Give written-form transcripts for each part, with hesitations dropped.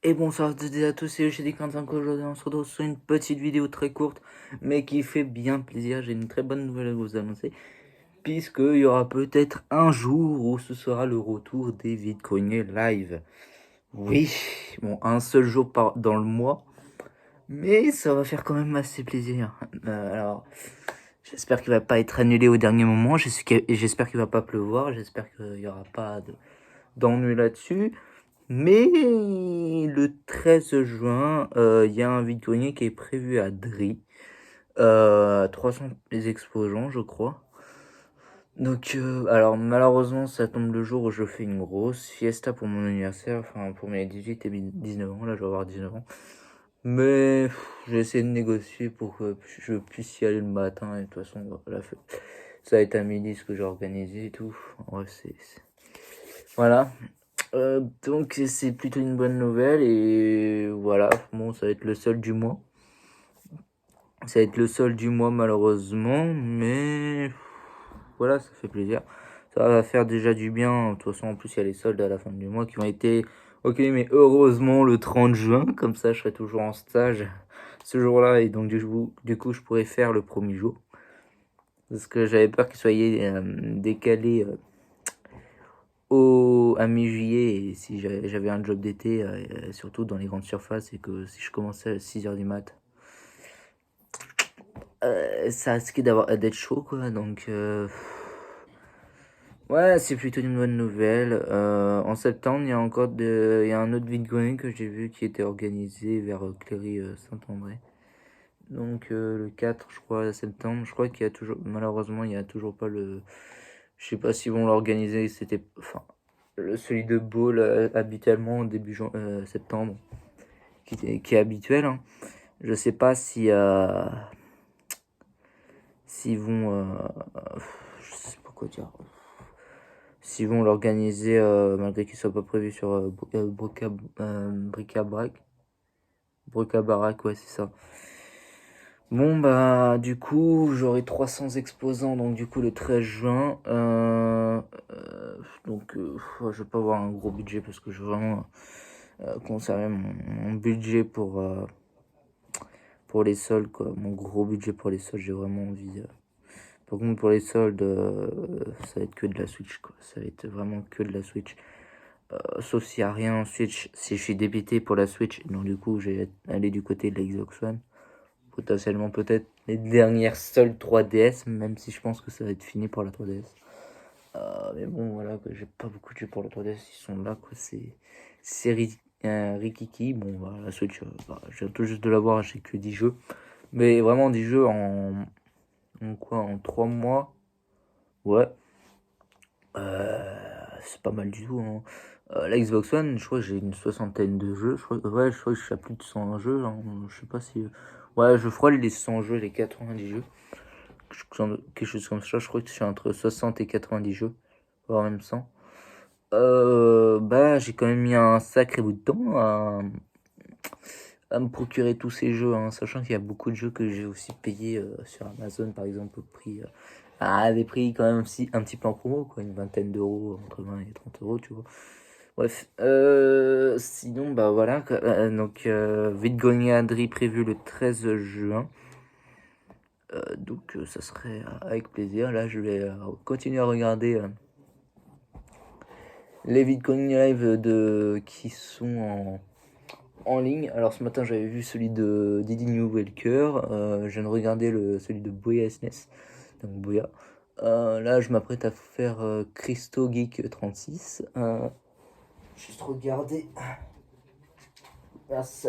Et bonsoir à toutes et à tous, c'est chez Quentin. Aujourd'hui on se retrouve sur une petite vidéo très courte mais qui fait bien plaisir. J'ai une très bonne nouvelle à vous annoncer, puisqu'il y aura peut-être un jour où ce sera le retour des vide-greniers live. Oui, bon, un seul jour dans le mois, mais ça va faire quand même assez plaisir. Alors, j'espère qu'il va pas être annulé au dernier moment, j'espère qu'il va pas pleuvoir, j'espère qu'il y aura pas d'ennui là-dessus. Mais le 13 juin, il y a un vide-grenier qui est prévu à Dri. 300 exposants, je crois. Donc, alors malheureusement, ça tombe le jour où je fais une grosse fiesta pour mon anniversaire, enfin pour mes 18 et 19 ans. Là, je vais avoir 19 ans. Mais j'ai essayé de négocier pour que je puisse y aller le matin. Et de toute façon, voilà, ça va être à midi ce que j'ai organisé et tout. Ouais, voilà. Donc c'est plutôt une bonne nouvelle et voilà, bon ça va être le seul du mois. Ça va être le seul du mois malheureusement, mais voilà, ça fait plaisir. Ça va faire déjà du bien. De toute façon en plus il y a les soldes à la fin du mois qui ont été ok, mais heureusement le 30 juin, comme ça je serai toujours en stage ce jour-là et donc du coup je pourrais faire le premier jour. Parce que j'avais peur qu'il soit décalé à mi-juillet, et si j'avais un job d'été, surtout dans les grandes surfaces, et que si je commençais à 6 h du mat, ça risquait d'être chaud, quoi. Donc, ouais, c'est plutôt une bonne nouvelle. En septembre, il y a un autre vide-grenier que j'ai vu qui était organisé vers Cléry-Saint-André. Donc, le 4, je crois, septembre. Je crois qu'il y a toujours, malheureusement, il y a toujours pas le. Je sais pas s'ils vont l'organiser. Enfin, celui de Bâle habituellement début septembre, qui est habituel. Hein. Je sais pas si s'ils vont, je sais pas quoi dire, s'ils vont l'organiser malgré qu'il soit pas prévu sur Bric-à-Brac, ouais c'est ça. Bon bah du coup j'aurai 300 exposants donc du coup le 13 juin. Donc je vais pas avoir un gros budget parce que je veux vraiment conserver mon budget pour les soldes quoi. Mon gros budget pour les soldes, j'ai vraiment envie. Par contre pour les soldes, ça va être que de la Switch quoi. Ça va être vraiment que de la Switch. Sauf s'il n'y a rien en Switch, si je suis débité pour la Switch, donc du coup je vais aller du côté de la Xbox One. Potentiellement peut-être les dernières soldes 3DS, même si je pense que ça va être fini pour la 3DS. Mais bon voilà, j'ai pas beaucoup de jeux pour la 3DS, ils sont là quoi, c'est Rikiki. Bon voilà, la Switch, je viens tout juste de l'avoir, j'ai que 10 jeux. Mais vraiment 10 jeux en 3 mois. Ouais. C'est pas mal du tout. Hein. La Xbox One, je crois que j'ai une soixantaine de jeux. Je crois que je suis à plus de 100 jeux. Hein. Je sais pas si. Ouais, je frôle les 100 jeux, les 90 jeux. Quelque chose comme ça. Je crois que je suis entre 60 et 90 jeux. Voire même 100. Bah, j'ai quand même mis un sacré bout de temps à me procurer tous ces jeux. Hein, sachant qu'il y a beaucoup de jeux que j'ai aussi payés sur Amazon, par exemple, au prix. Des prix quand même aussi un petit peu en promo, quoi, une vingtaine d'euros, entre 20 et 30 euros, tu vois. Bref, sinon, bah voilà, donc Vidgogna-Adri prévu le 13 juin. Donc ça serait avec plaisir. Là, je vais continuer à regarder les Vidgogna Live qui sont en ligne. Alors ce matin, j'avais vu celui de Didi New Welker. Je viens de regarder celui de Boya SNES, donc Boya. Là, je m'apprête à faire Christo Geek 36. Juste regarder. Merci.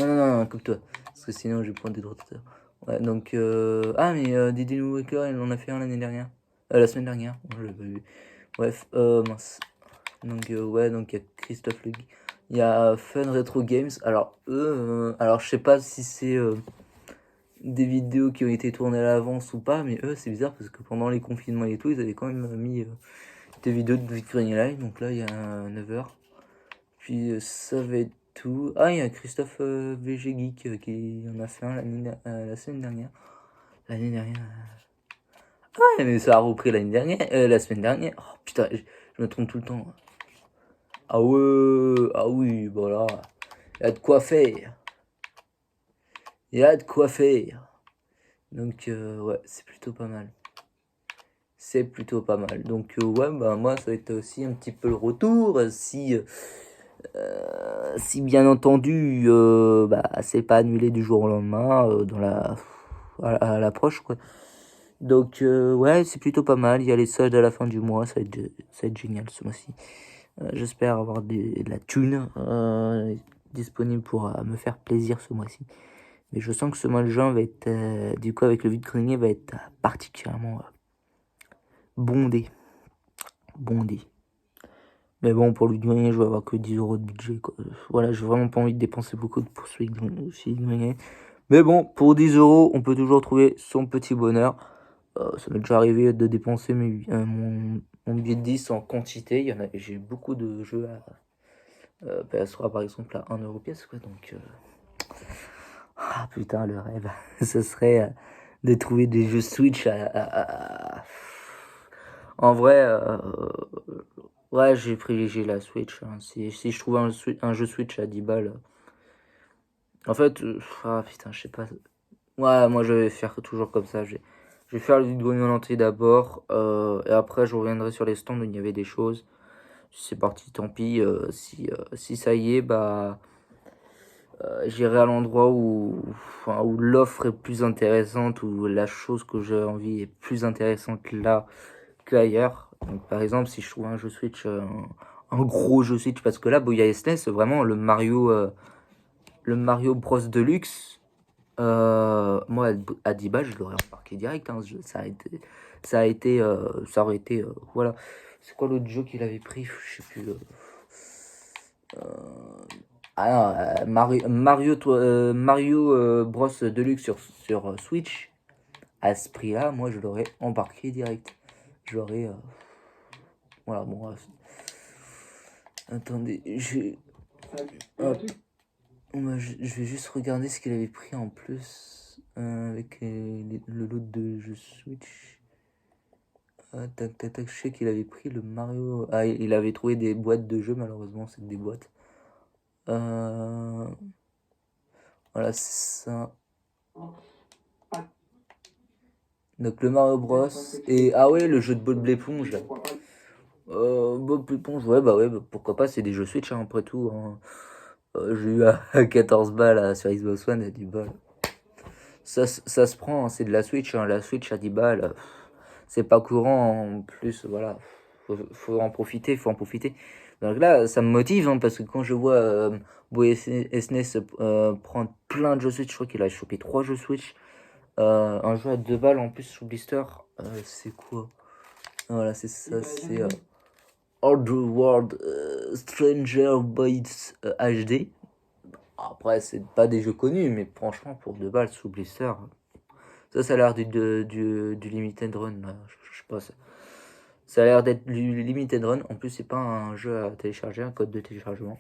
Non, coupe-toi. Parce que sinon, je vais prendre des droits d'auteur. Ouais, donc. Ah, mais Didi New Welker, il en a fait un l'année dernière. La semaine dernière. Je l'ai pas vu. Bref, mince. Donc, ouais, donc il y a Christophe Le Geek. Il y a Fun Retro Games. Alors, eux, alors je sais pas si c'est des vidéos qui ont été tournées à l'avance ou pas, mais eux, c'est bizarre parce que pendant les confinements et tout, ils avaient quand même mis des vidéos de Green Live. Donc là, il y a 9 heures. Puis ça va être tout. Ah, il y a Christophe VG Geek qui en a fait un la semaine dernière. L'année dernière. Ah, mais ça a repris l'année dernière, la semaine dernière. Oh putain, je me trompe tout le temps. Ah ouais, ah oui, voilà. Il y a de quoi faire. Il y a de quoi faire. Donc, ouais, c'est plutôt pas mal. C'est plutôt pas mal. Donc, ouais, bah, moi, ça va être aussi un petit peu le retour. Si bien entendu, bah, c'est pas annulé du jour au lendemain à l'approche, quoi. Donc, ouais, c'est plutôt pas mal. Il y a les soldes à la fin du mois. Ça va être génial ce mois-ci. J'espère avoir de la thune disponible pour me faire plaisir ce mois-ci. Mais je sens que ce mois de juin va être, du coup, avec le vide-grenier, va être particulièrement bondé. Bondé. Mais bon, pour le vide-grenier, je vais avoir que 10 € de budget, quoi. Voilà, j'ai vraiment pas envie de dépenser beaucoup pour ce vide-grenier. Mais bon, pour 10 €, on peut toujours trouver son petit bonheur. Ça m'est déjà arrivé de dépenser mon billet de 10 en quantité. J'ai beaucoup de jeux à PS3 par exemple à 1 € pièce, quoi. Donc, ah putain, le rêve, ce serait de trouver des jeux Switch En vrai, ouais, j'ai privilégié la Switch, hein. Si je trouve un jeu Switch à 10 balles, en fait, ah putain, je sais pas. Ouais, moi je vais faire toujours comme ça. Je vais faire le vide-grenier en entier d'abord, et après je reviendrai sur les stands où il y avait des choses. Si c'est parti, tant pis. Si ça y est, bah j'irai à l'endroit où l'offre est plus intéressante, où la chose que j'ai envie est plus intéressante là qu'ailleurs. Donc par exemple, si je trouve un jeu Switch, un gros jeu Switch, parce que là, Boya SNES, vraiment le Mario Bros Deluxe, moi à 10 balles, je l'aurais embarqué direct, hein. Ça aurait été, voilà. C'est quoi l'autre jeu qu'il avait pris? Je sais plus. Ah non, Mario Bros Deluxe sur Switch, à ce prix-là, moi je l'aurais embarqué direct. Je l'aurais. Voilà, bon. Attendez, hop. Je vais juste regarder ce qu'il avait pris en plus avec le lot de jeux Switch. Tac, tac, tac. Je sais qu'il avait pris le Mario. Ah, il avait trouvé des boîtes de jeux, malheureusement, c'est des boîtes. Voilà, c'est ça. Donc le Mario Bros. Et ah ouais, le jeu de Bob l'éponge là. Bob l'éponge, ouais, bah, pourquoi pas, c'est des jeux Switch, hein, après tout, hein. J'ai eu à 14 balles sur Xbox One à 10 balles. Ça se prend, hein, c'est de la Switch, hein, la Switch à 10 balles. C'est pas courant en plus, voilà. Faut en profiter, faut en profiter. Donc là, ça me motive, hein, parce que quand je vois Boy SNES prendre plein de jeux Switch, je crois qu'il a chopé 3 jeux Switch. Un jeu à 2 balles en plus sous blister. C'est quoi? Voilà, c'est ça, c'est Other World Stranger Boys HD. Après, c'est pas des jeux connus, mais franchement, pour 2 balles sous blister, ça a l'air du Limited Run, là. Je sais pas, ça a l'air d'être du Limited Run. En plus, c'est pas un jeu à télécharger, un code de téléchargement.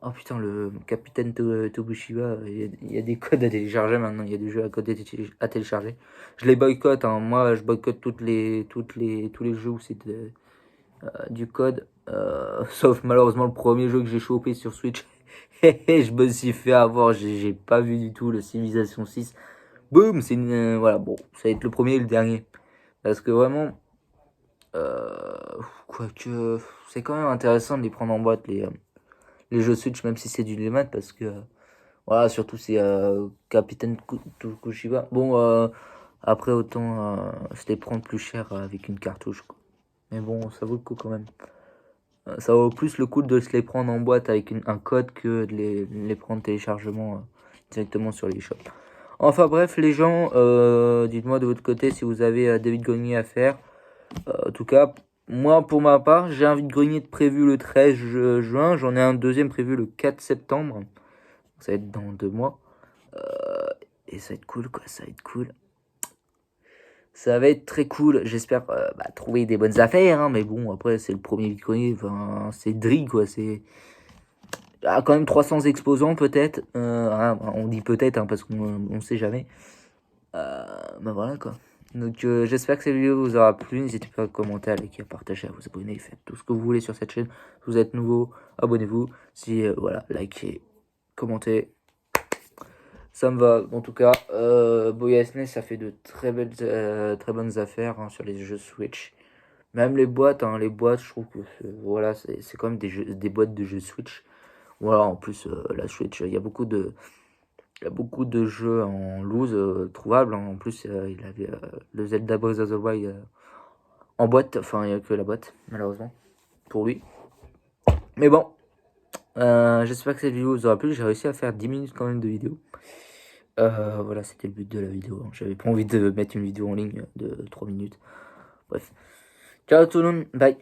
Oh putain, le capitaine Tobushiba, il y a des codes à télécharger maintenant, il y a des jeux à télécharger. Je les boycotte, hein. Moi je boycotte tous les jeux où c'est du code, sauf malheureusement le premier jeu que j'ai chopé sur Switch. Je me suis fait avoir, j'ai pas vu du tout le Civilization 6. Boum, voilà, bon, ça va être le premier et le dernier. Parce que vraiment, quoique, c'est quand même intéressant de les prendre en boîte, les jeux Switch, même si c'est du démat, parce que voilà, surtout c'est Capitaine Tokushiba. Bon, après autant se les prendre plus cher avec une cartouche, quoi. Mais bon, ça vaut le coup quand même. Ça vaut plus le coup de se les prendre en boîte avec un code que de les prendre téléchargement directement sur les shops. Enfin bref, les gens, dites-moi de votre côté si vous avez des vide-greniers à faire. En tout cas, moi pour ma part, j'ai un vide-grenier prévu le 13 juin. J'en ai un deuxième prévu le 4 septembre. Ça va être dans 2 mois. Et ça va être cool, quoi. Ça va être cool. Ça va être très cool. J'espère trouver des bonnes affaires, hein. Mais bon, après, c'est le premier vide-grenier. Enfin, c'est Dri, quoi. C'est quand même 300 exposants, peut-être. On dit peut-être, hein, parce qu'on sait jamais. Voilà, quoi. Donc j'espère que cette vidéo vous aura plu. N'hésitez pas à commenter, à liker, à partager, à vous abonner. Faites tout ce que vous voulez sur cette chaîne. Si vous êtes nouveau, abonnez-vous. Si voilà, likez, commentez. Ça me va. En tout cas, Boyasness, ça fait de très bonnes affaires hein, sur les jeux Switch. Même les boîtes, je trouve que voilà, c'est quand même des boîtes de jeux Switch. Voilà, en plus la Switch, il y a beaucoup de jeux en loose trouvables. Hein. En plus, il avait le Zelda Breath of the Wild en boîte. Enfin, il n'y a que la boîte, malheureusement, pour lui. Mais bon, j'espère que cette vidéo vous aura plu. J'ai réussi à faire 10 minutes quand même de vidéo. Voilà, c'était le but de la vidéo. Hein. J'avais pas envie de mettre une vidéo en ligne de 3 minutes. Bref. Ciao tout le monde, bye.